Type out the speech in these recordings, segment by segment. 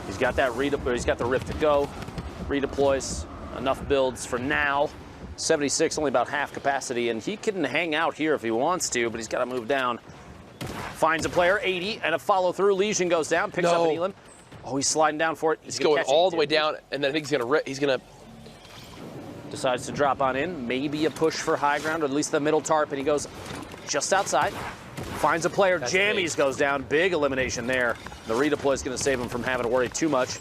He's got that he's got the Rift to go. Redeploys. Enough builds for now. 76, only about half capacity, and he can hang out here if he wants to, but he's got to move down. Finds a player, 80, and a follow-through. Legion goes down, picks up an Elam. Oh, he's sliding down for it. He's going all the way down, and then I think he's gonna decides to drop on in. Maybe a push for high ground, or at least the middle tarp, and he goes just outside. Finds a player, Jammies goes down. Big elimination there. The redeploy is going to save him from having to worry too much.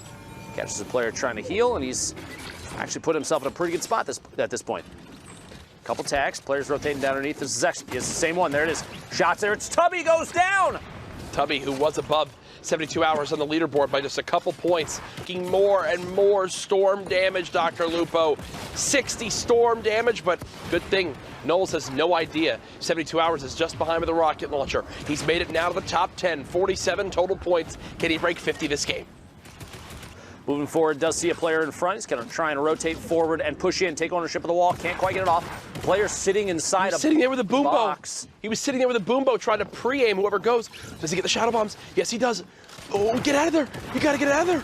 Catches a player trying to heal, and he's actually put himself in a pretty good spot at this point. Couple tags, players rotating down underneath. This is actually the same one. There it is. Shots there. It's Tubby goes down. Tubby, who was above 72 hours on the leaderboard by just a couple points, making more and more storm damage, Dr. Lupo. 60 storm damage, but good thing Knowles has no idea. 72 hours is just behind with the rocket launcher. He's made it now to the top 10, 47 total points. Can he break 50 this game? Moving forward, does see a player in front. He's going to try and rotate forward and push in, take ownership of the wall. Can't quite get it off. Player sitting inside sitting there with a boom box. He was sitting there with a boom bow trying to pre-aim whoever goes. Does he get the shadow bombs? Yes, he does. Oh, get out of there. You got to get out of there.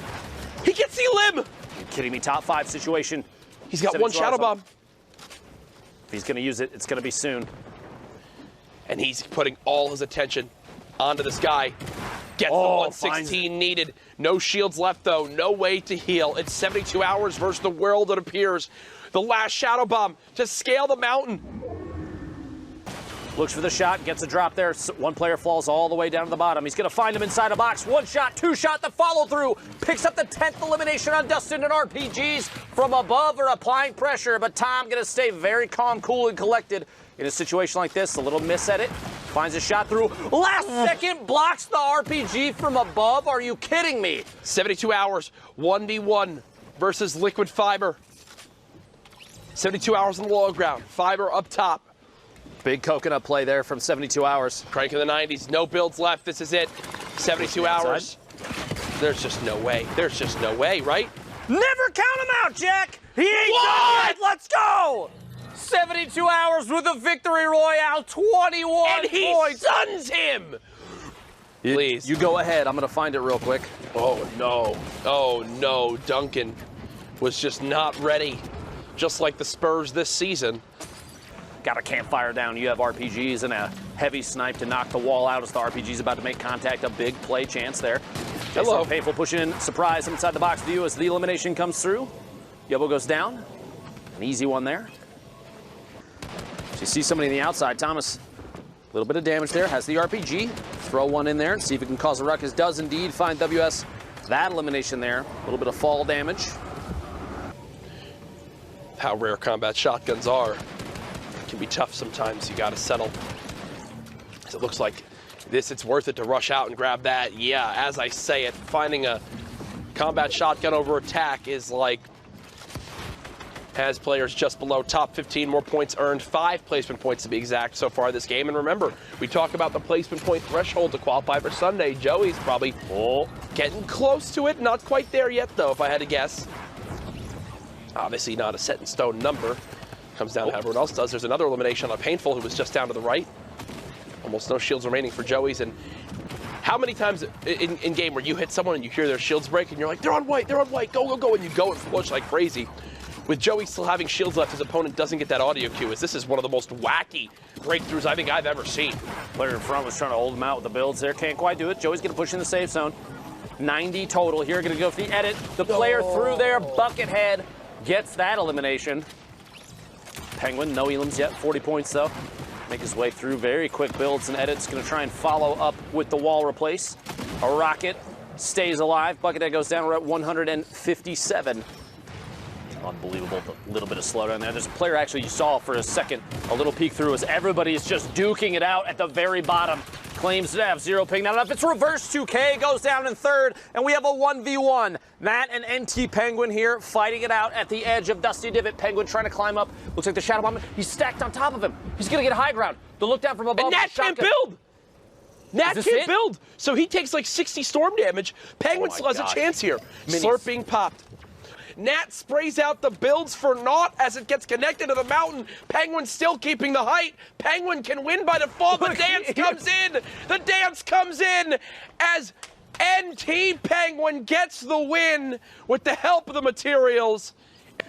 He gets the limb. Are you kidding me? Top 5 situation. He's got one shadow bomb. If he's going to use it, it's going to be soon. And he's putting all his attention onto this guy. Gets the 116 needed. No shields left, though. No way to heal. It's 72 hours versus the world, it appears. The last shadow bomb to scale the mountain. Looks for the shot, gets a drop there. One player falls all the way down to the bottom. He's going to find him inside a box. One shot, two shot, the follow through. Picks up the 10th elimination on Dustin and RPGs from above or applying pressure. But Tom going to stay very calm, cool, and collected in a situation like this. A little miss at it. Finds a shot through. Last second blocks the RPG from above. Are you kidding me? 72 hours, 1v1 versus Liquid Fiber. 72 hours on the low ground. Fiber up top. Big coconut play there from 72 hours. Crank in the 90s. No builds left. This is it. 72 hours. There's just no way. There's just no way, right? Never count him out, Jack. He ain't done yet. Let's go. 72 hours with a victory royale, 21 and he points. stuns him. Please. You go ahead. I'm going to find it real quick. Oh, no. Oh, no. Duncan was just not ready, just like the Spurs this season. Got a campfire down. You have RPGs and a heavy snipe to knock the wall out as the RPG's about to make contact. A big play chance there. Hello. Painful pushing in. Surprise inside the box view as the elimination comes through. Yobo goes down. An easy one there. So you see somebody on the outside. Thomas, a little bit of damage there. Has the RPG. Throw one in there and see if it can cause a ruckus. Does indeed find WS that elimination there. A little bit of fall damage. How rare combat shotguns are. Can be tough sometimes. You got to settle. So it looks like this, it's worth it to rush out and grab that. Yeah, as I say it, finding a combat shotgun over attack is like, has players just below top 15, more points earned, 5 placement points to be exact so far this game. And remember, we talk about the placement point threshold to qualify for Sunday. Joey's probably getting close to it. Not quite there yet, though, if I had to guess. Obviously not a set in stone number. Comes down to how everyone else does. There's another elimination on Painful, who was just down to the right. Almost no shields remaining for Joey's. And how many times in game where you hit someone and you hear their shields break and you're like, they're on white, go, go, go, and you go and push like crazy. With Joey still having shields left, his opponent doesn't get that audio cue, as this is one of the most wacky breakthroughs I think I've ever seen. Player in front was trying to hold him out with the builds there. Can't quite do it. Joey's going to push in the safe zone. 90 total here. Going to go for the edit. The player through there, Buckethead, gets that elimination. Penguin, no elims yet, 40 points though. Make his way through very quick builds and edits. Going to try and follow up with the wall replace. A rocket stays alive. Buckethead goes down. We're at 157. Unbelievable, a little bit of slowdown there. There's a player actually you saw for a second, a little peek through as everybody is just duking it out at the very bottom. Claims to have 0 ping. Not enough. It's reverse 2K, goes down in third, and we have a 1v1. Matt and NT Penguin here fighting it out at the edge of Dusty Divot. Penguin trying to climb up. Looks like the Shadow Bomb. He's stacked on top of him. He's going to get high ground. The look down from above. And Nat can't build. Nat can't build. So he takes like 60 storm damage. Penguin still has a chance here. Slurp being popped. Nat sprays out the builds for naught as it gets connected to the mountain. Penguin still keeping the height. Penguin can win by default. The dance comes in. The dance comes in as NT Penguin gets the win with the help of the materials.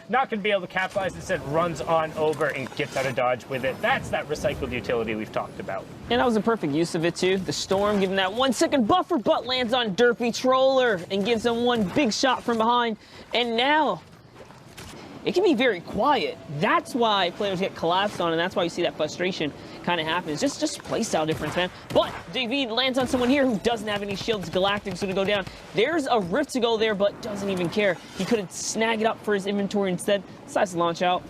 Not going to be able to capitalize, instead runs on over and gets out of dodge with it. That's that recycled utility we've talked about. And that was a perfect use of it too. The Storm giving that 1 second buffer, but lands on Derpy Troller and gives him one big shot from behind. And now it can be very quiet. That's why players get collapsed on, and that's why you see that frustration kind of happen. It's just playstyle difference, man. But David lands on someone here who doesn't have any shields. Galactic's gonna go down. There's a rift to go there, but doesn't even care. He couldn't snag it up for his inventory instead. Decides to launch out.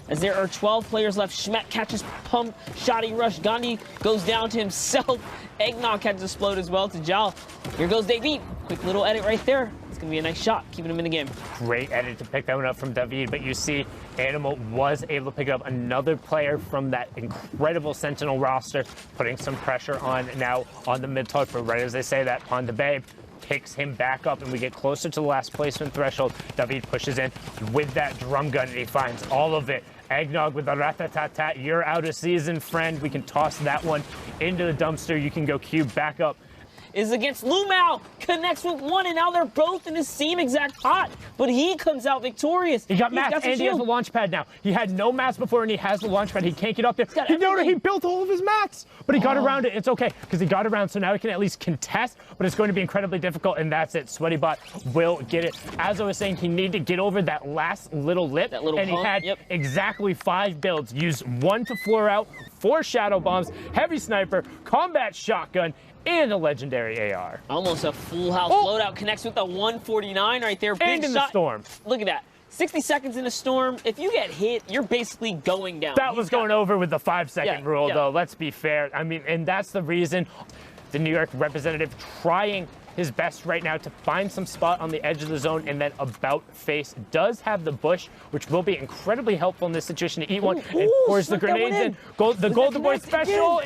As there are 12 players left, Schmet catches pump, Shoddy rush, Gandhi goes down to himself. Eggnog catches explode as well to Jal. Here goes David. Quick little edit right there. It's gonna be a nice shot, keeping him in the game. Great edit to pick that one up from David, but you see Animal was able to pick up another player from that incredible Sentinel roster, putting some pressure on now on the mid-talk, but right as they say that, Ponda Babe picks him back up and we get closer to the last placement threshold. David pushes in with that drum gun and he finds all of it. Eggnog with the rat-tat-tat-tat. You're out of season, friend. We can toss that one into the dumpster. You can go cube back up. Is against Lumao, connects with one, and now they're both in the same exact pot, but he comes out victorious. He got mats and he has a launch pad now. He had no mats before and he has the launch pad. He can't get up there. He built all of his mats, but he got around it. It's okay, because he got around, so now he can at least contest, but it's going to be incredibly difficult, and that's it. SweatyBot will get it. As I was saying, he needed to get over that last little lip, and he had exactly 5 builds. Used 1 to floor out, 4 shadow bombs, heavy sniper, combat shotgun, and a legendary AR. Almost a full house loadout. Connects with the 149 right there. Big and in shot. the storm. Look at that. 60 seconds in a storm. If you get hit, you're basically going down. That was going over with the 5-second rule, though. Let's be fair. I mean, and that's the reason the New York representative trying his best right now to find some spot on the edge of the zone, and then about face does have the bush, which will be incredibly helpful in this situation to eat one. And pours the grenades in. The Golden Boy special.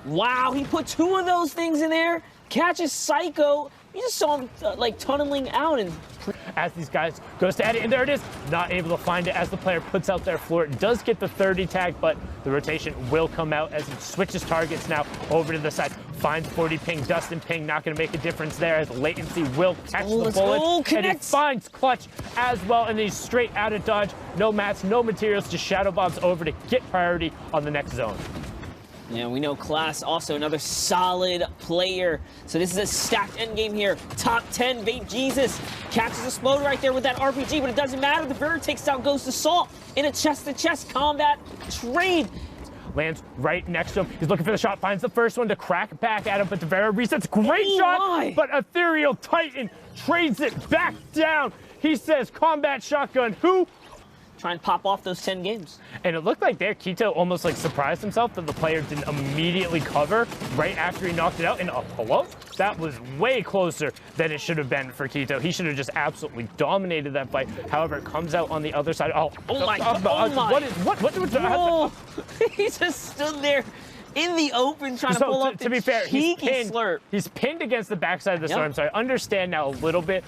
Wow, he put 2 of those things in there. Catches Psycho. You just saw him like tunneling out, and as these guys goes to edit, and there it is. Not able to find it as the player puts out their floor. It does get the 30 tag, but the rotation will come out as he switches targets now over to the side. Finds 40 ping, Dustin ping, not going to make a difference there as latency will catch the bullet. And he finds Clutch as well, and he's straight out of dodge. No mats, no materials, just shadow bombs over to get priority on the next zone. Yeah, we know Class also another solid player. So this is a stacked endgame here. Top 10, Vape Jesus catches Explode right there with that RPG, but it doesn't matter. The bird takes down Ghost Assault in a chest-to-chest combat trade. Lands right next to him. He's looking for the shot, finds the first one to crack back at him, but Tavera resets. Great shot, but Ethereal Titan trades it back down. He says, combat shotgun, who? Try and pop off those 10 games. And it looked like there, Keto almost like surprised himself that the player didn't immediately cover right after he knocked it out. And hello? That was way closer than it should have been for Keto. He should have just absolutely dominated that fight. However, it comes out on the other side. Oh my God. What? He just stood there in the open trying to pull up the cheeky slurp. He's pinned against the backside of the storm, so I understand now a little bit.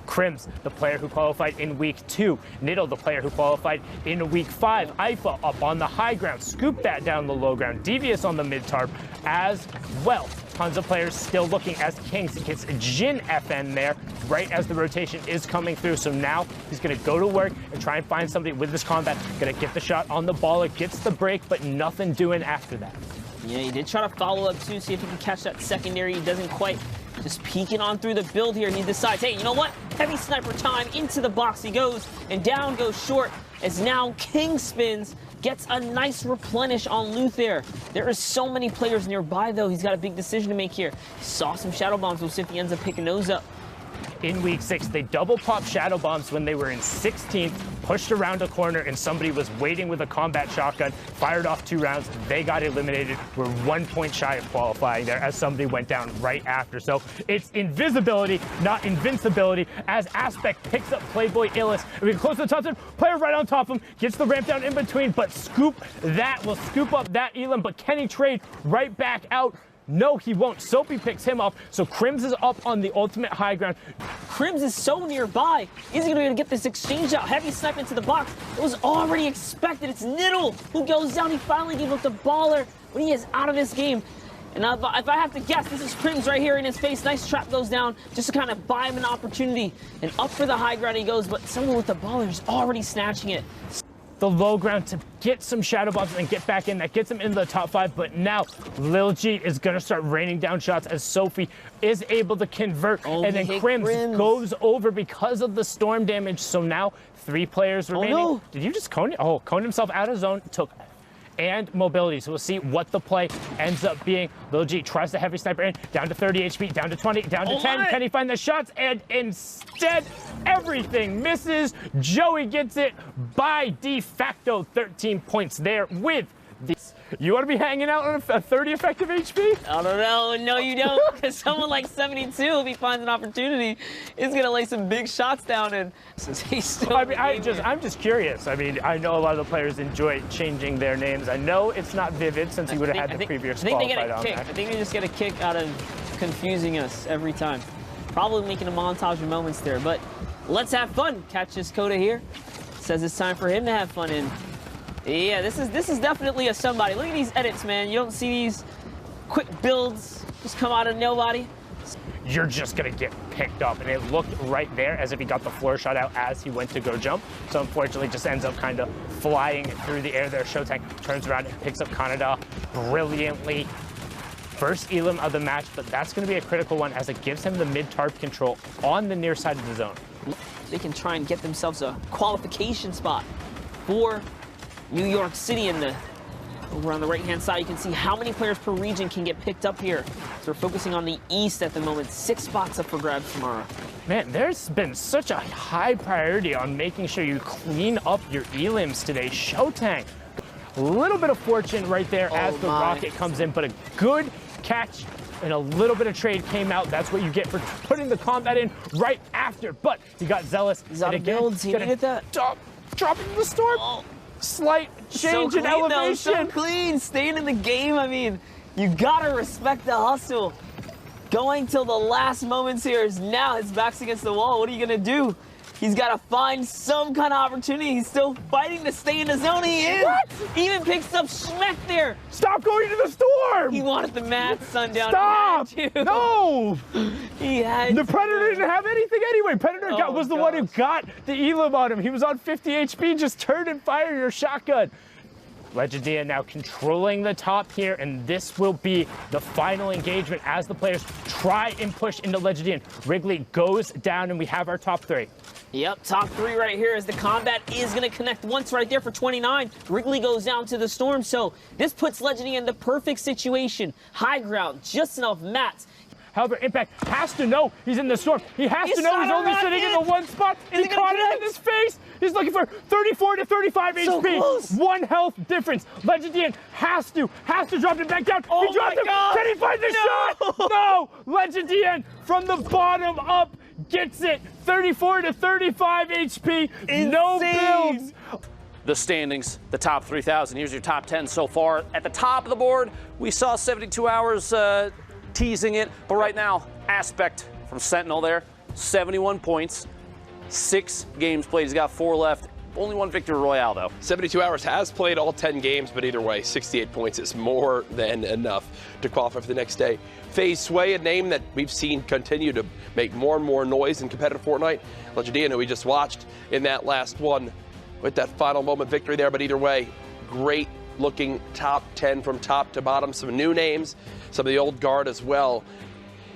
Crims, the player who qualified in week 2. Niddle, the player who qualified in week 5. Ifa up on the high ground, scoop that down the low ground. Devious on the mid tarp as well. Tons of players still looking as Kings. He gets Jin FN there right as the rotation is coming through. So now he's going to go to work and try and find somebody with this combat. Going to get the shot on the ball. It gets the break, but nothing doing after that. Yeah, he did try to follow up too, see if he can catch that secondary. He doesn't quite. Just peeking on through the build here. He decides, hey, you know what? Heavy sniper time. Into the box he goes, and down goes short as now King spins. Gets a nice replenish on loot there. There are so many players nearby, though. He's got a big decision to make here. He saw some shadow bombs. We'll see if he ends up picking those up. In week 6, they double popped shadow bombs when they were in 16th, pushed around a corner, and somebody was waiting with a combat shotgun, fired off 2 rounds. They got eliminated. We're 1 point shy of qualifying there as somebody went down right after. So it's invisibility, not invincibility, as Aspect picks up Playboy Illis. We get close to the top, player right on top of him, gets the ramp down in between, but Scoop that will scoop up that Elam, but can he trade right back out? No, he won't. Soapy picks him up, so Crims is up on the ultimate high ground. Crims is so nearby. Is he going to be able to get this exchange out? Heavy snipe into the box. It was already expected. It's Niddle who goes down. He finally gave up the baller when he is out of this game. And if I have to guess, this is Prim's right here in his face. Nice trap goes down just to kind of buy him an opportunity. And up for the high ground he goes, but someone with the baller is already snatching it. The low ground to get some shadow bombs and get back in. That gets him into the top 5, but now Lil G is going to start raining down shots as Sophie is able to convert. And then Crims goes over because of the storm damage. So now 3 players remaining. Oh, no. Did you just cone it? Oh, coned himself out of zone, took and mobility. So we'll see what the play ends up being. Lil G tries the heavy sniper in, down to 30 HP, down to 20, down to 10. Can he find the shots? And instead, everything misses. Joey gets it by de facto 13 points there with this. You want to be hanging out on a 30 effective HP? I don't know. No, you don't. Because someone like 72, if he finds an opportunity, is going to lay some big shots down. And since he's still I'm just curious. I mean, I know a lot of the players enjoy changing their names. I know it's not Vivid since he would have had the previous qualified on that. I think they just get a kick out of confusing us every time. Probably making a montage of moments there. But let's have fun. Catch this Coda here. Says it's time for him to have fun in. Yeah, this is definitely a somebody. Look at these edits, man. You don't see these quick builds just come out of nobody. You're just going to get picked up. And it looked right there as if he got the floor shot out as he went to go jump. So unfortunately, just ends up kind of flying through the air there. Showtang turns around and picks up Kaneda brilliantly. First elim of the match, but that's going to be a critical one as it gives him the mid-tarp control on the near side of the zone. They can try and get themselves a qualification spot for New York City. In the over on the right-hand side, you can see how many players per region can get picked up here. So we're focusing on the East at the moment. 6 spots up for grabs tomorrow. Man, there's been such a high priority on making sure you clean up your elims today. Showtang, a little bit of fortune right there as the rocket comes in, but a good catch and a little bit of trade came out. That's what you get for putting the combat in right after. But he got zealous. He's out of builds. He needed that. Drop into the storm. Oh. Slight change in elevation. So clean, staying in the game. I mean, you gotta respect the hustle. Going till the last moments here is now his back's against the wall. What are you gonna do? He's gotta find some kind of opportunity. He's still fighting to stay in the zone. He is. What? Even picks up Schmeck there. Stop going to the storm. He wanted the mad sundown. Stop. He had to. No. He had the Predator didn't have anything anyway. Predator was the one who got the elim on him. He was on 50 HP. Just turn and fire your shotgun. Legendia now controlling the top here, and this will be the final engagement as the players try and push into Legendia. Wrigley goes down, and we have our top 3. Yep, top 3 right here as the combat is going to connect once right there for 29. Wrigley goes down to the storm, so this puts Legendia in the perfect situation. High ground, just enough mats. However, Impact has to know he's in the storm. He has to know he's only sitting in the one spot. He caught it in his face. He's looking for 34 to 35 HP. Close. 1 health difference. Legendian has to drop it back down. Oh he dropped him. God. Can he find the shot? No. Legendian from the bottom up gets it. 34 to 35 HP. Insane. No builds. The standings, the top 3,000. Here's your top 10 so far. At the top of the board, we saw 72 hours teasing it, but right now, Aspect from Sentinel there, 71 points, 6 games played. He's got 4 left. Only 1 victory Royale, though. 72 Hours has played all 10 games, but either way, 68 points is more than enough to qualify for the next day. FaZe Sway, a name that we've seen continue to make more and more noise in competitive Fortnite. Legendia, who we just watched in that last one with that final moment victory there, but either way, great looking top 10 from top to bottom. Some new names, some of the old guard as well.